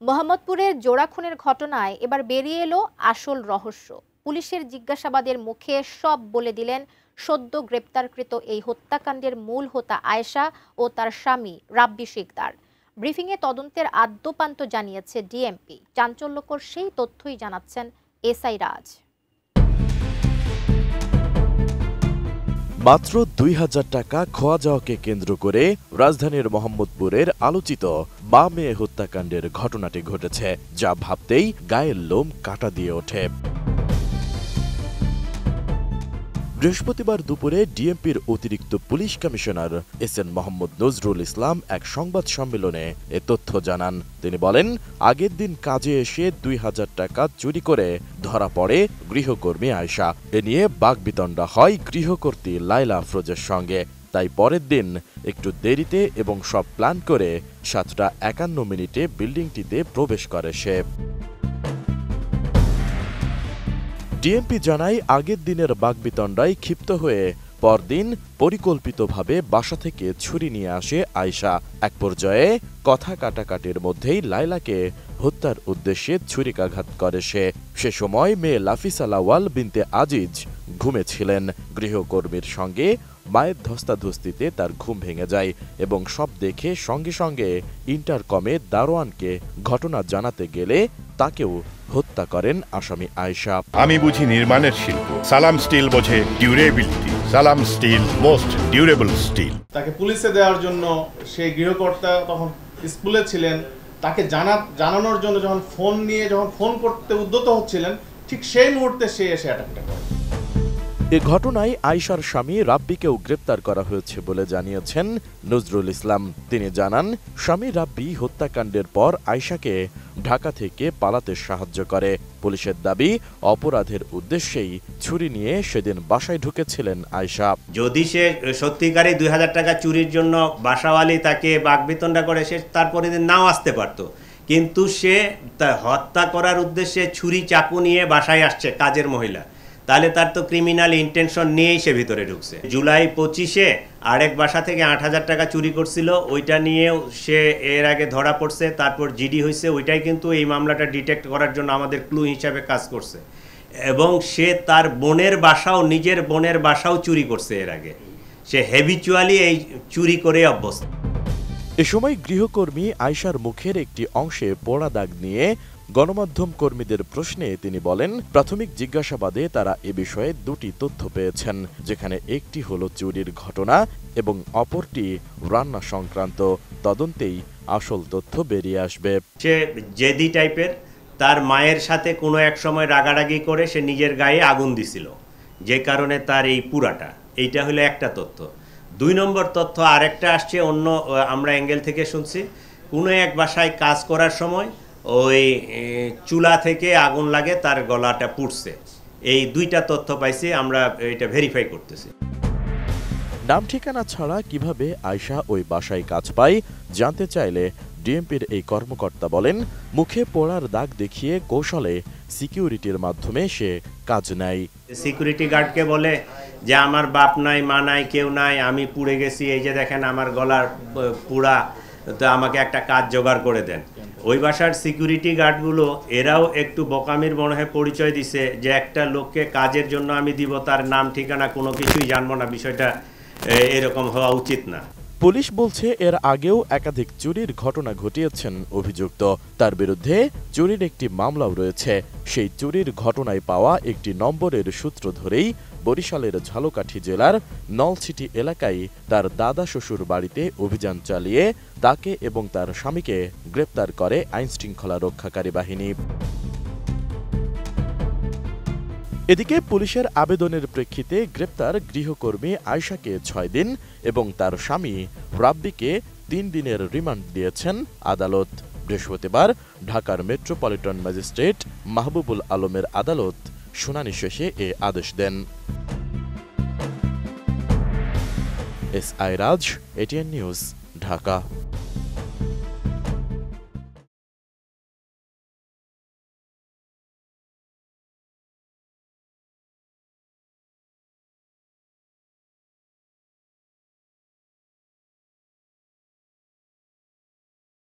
মোহাম্মদপুরের জোড়া খুনের ঘটনায় এবার বেরিয়ে এলো আসল রহস্য। পুলিশের জিজ্ঞাসাবাদের মুখে সব বলে দিলেন সদ্য গ্রেপ্তারকৃত এই হত্যাকাণ্ডের মূল হোতা আয়েশা ও তার স্বামী রাব্বি শিকদার। ব্রিফিংয়ে তদন্তের আদ্যোপান্ত জানিয়েছে ডিএমপি। চাঞ্চল্যকর সেই তথ্যই জানাচ্ছেন এসআই রাজ। মাত্র ২,০০০ টাকা খোয়া যাওয়াকে কেন্দ্র করে রাজধানীর মোহাম্মদপুরের আলোচিত মা মেয়ে হত্যাকাণ্ডের ঘটনাটি ঘটেছে, যা ভাবতেই গায়ের লোম কাটা দিয়ে ওঠে। বৃহস্পতিবার দুপুরে ডিএমপির অতিরিক্ত police commissioner SN Mohammad Nazrul Islam এক সংবাদ সম্মেলনে এ তথ্য জানান। তিনি বলেন, আগের দিন কাজে এসে ২,০০০ টাকা চুরি করে ধরা পড়ে গৃহকর্মী আয়েশা। এ নিয়ে বাকবিতণ্ডা হয় গৃহকর্ত্রী লায়লা আফরোজের সঙ্গে। তাই পরের দিন একটু দেরিতে এবং সব প্ল্যান করে ৭টা৫১ বিল্ডিংটিতে প্রবেশ করে সে। ডিএমপি জানায়, আগের দিনের বাকবিতণ্ডায় ক্ষিপ্ত হয়ে পরদিন পরিকল্পিতভাবে বাসা থেকে ছুরি নিয়ে আসে আয়েশা। এক পর্যায়ে কথা কাটাকাটির মধ্যেই লায়লাকে হত্যার উদ্দেশ্যে ছুরিকাঘাত করে সে সময় মেয়ে লাফিসা লাওয়াল বিনতে আজিজ ঘুমেছিলেন। গৃহকর্মীর সঙ্গে মায়ের ধস্তাধস্তিতে তার ঘুম ভেঙে যায় এবং সব দেখে সঙ্গে সঙ্গে ইন্টারকমে দারোয়ানকে ঘটনা জানাতে গেলে তাকেও হত্যা করেন আসামি আয়েশা। আমি বুঝি নির্মাণের শিল্প, সালাম স্টিল বোঝে ডিউরেবিলিটি। সালাম স্টিল, মোস্ট ডিউরেবল স্টিল। তাকে পুলিশে দেওয়ার জন্য সেই গৃহকর্তা তখন স্কুলে ছিলেন, তাকে জানানোর জন্য যখন ফোন করতে উদ্যত হচ্ছিলেন, ঠিক সেই মুহূর্তে সে এসে অ্যাটাকটা করে। এ ঘটনায় আয়েশার স্বামী রাব্বিকেও গ্রেপ্তার করা হয়েছে বলে জানিয়েছেন নজরুল ইসলাম। তিনি জানান, স্বামী রাব্বি হত্যাকাণ্ডের পর আয়েশাকে ঢাকা থেকে পালাতে সাহায্য করে। পুলিশের দাবি, অপরাধের উদ্দেশ্যেই ছুরি নিয়ে সেদিন বাসায় ঢুকেছিলেন আয়েশা। যদি সে সত্যিকারই ২,০০০ টাকা চুরির জন্য বাসাওয়ালি তাকে বাকবিতণ্ডা করে, সে তারপরে দিন নাও আসতে পারত, কিন্তু সে হত্যা করার উদ্দেশ্যে ছুরি চাকু নিয়ে বাসায় আসছে কাজের মহিলা, তাহলে তার তো ক্রিমিনাল ইন্টেনশন নিয়েই সে ভিতরে ঢুকছে। জুলাই ২৫-এ আরেক বাসা থেকে ৮,০০০ টাকা চুরি করছিল, ওইটা নিয়েও সে এর আগে ধরা পড়ছে, তারপর জিডি হয়েছে। ওইটাই কিন্তু এই মামলাটা ডিটেক্ট করার জন্য আমাদের ক্লু হিসাবে কাজ করছে। এবং সে তার নিজের বোনের বাসাও চুরি করছে এর আগে। সে হ্যাবিচুয়ালি এই চুরি করে অভ্যস্ত। এ সময় গৃহকর্মী আয়েশার মুখের একটি অংশে পোড়া দাগ নিয়ে গণমাধ্যম কর্মীদের প্রশ্নে তিনি বলেন, প্রাথমিক জিজ্ঞাসাবাদে তারা এ বিষয়ে দুটি তথ্য পেয়েছেন, যেখানে একটি হলো চুরির ঘটনা এবং অপরটি রান্না সংক্রান্ত। তদন্তেই আসল তথ্য বেরিয়ে আসবে। সে জেদি টাইপের, তার মায়ের সাথে কোনো এক সময় রাগারাগি করে সে নিজের গায়ে আগুন দিছিল, যে কারণে তার এই পুরাটা। এইটা হলো একটা তথ্য। ২ নম্বর তথ্য আরেকটা আসছে অন্য, আমরা অ্যাঙ্গেল থেকে শুনছি, কোনো এক বাসায় কাজ করার সময় ওই চুলা থেকে আগুন লাগে, তার গলাটা পুড়ছে। এই ২টা তথ্য পাইছি, আমরা এটা ভেরিফাই করতেছি। নাম ঠিকানা ছাড়া কিভাবে আয়েশা ওই বাসায় কাজ পায় জানতে চাইলে ডিএমপির এই কর্মকর্তা বলেন, মুখে পোড়ার দাগ দেখিয়ে কৌশলে সিকিউরিটির মাধ্যমে সে কাজ নেয়। সিকিউরিটি গার্ডকে বলে যে আমার বাপ নাই, মা নাই, কেউ নাই, আমি পুড়ে গেছি, এই যে দেখেন আমার গলার পুড়া, তো আমাকে একটা কাজ জোগাড় করে দেন। ওই বাসার সিকিউরিটি গার্ডগুলো এরাও একটু বোকামির মনে হয় পরিচয় দিছে যে একটা লোককে কাজের জন্য আমি দিব, তার নাম ঠিকানা কোনো কিছুই জানবো না, বিষয়টা এরকম হওয়া উচিত না। পুলিশ বলছে, এর আগেও একাধিক চুরির ঘটনা ঘটিয়েছেন অভিযুক্ত। তার বিরুদ্ধে চুরির একটি মামলাও রয়েছে। সেই চুরির ঘটনায় পাওয়া একটি নম্বরের সূত্র ধরেই বরিশালের ঝালকাঠি জেলার নলছিটি এলাকায় তার দাদা শ্বশুর বাড়িতে অভিযান চালিয়ে তাকে এবং তার স্বামীকে গ্রেপ্তার করে আইনশৃঙ্খলা রক্ষাকারী বাহিনী। এদিকে পুলিশের আবেদনের প্রেক্ষিতে গ্রেপ্তার গৃহকর্মী আয়েশাকে ৬ দিন এবং তার স্বামী রাব্বিকে ৩ দিনের রিমান্ড দিয়েছেন আদালত। বৃহস্পতিবার ঢাকার মেট্রোপলিটন ম্যাজিস্ট্রেট মাহবুবুল আলমের আদালত শুনানি শেষে এ আদেশ দেন। এসআই রাজ, এটিএন নিউজ, ঢাকা।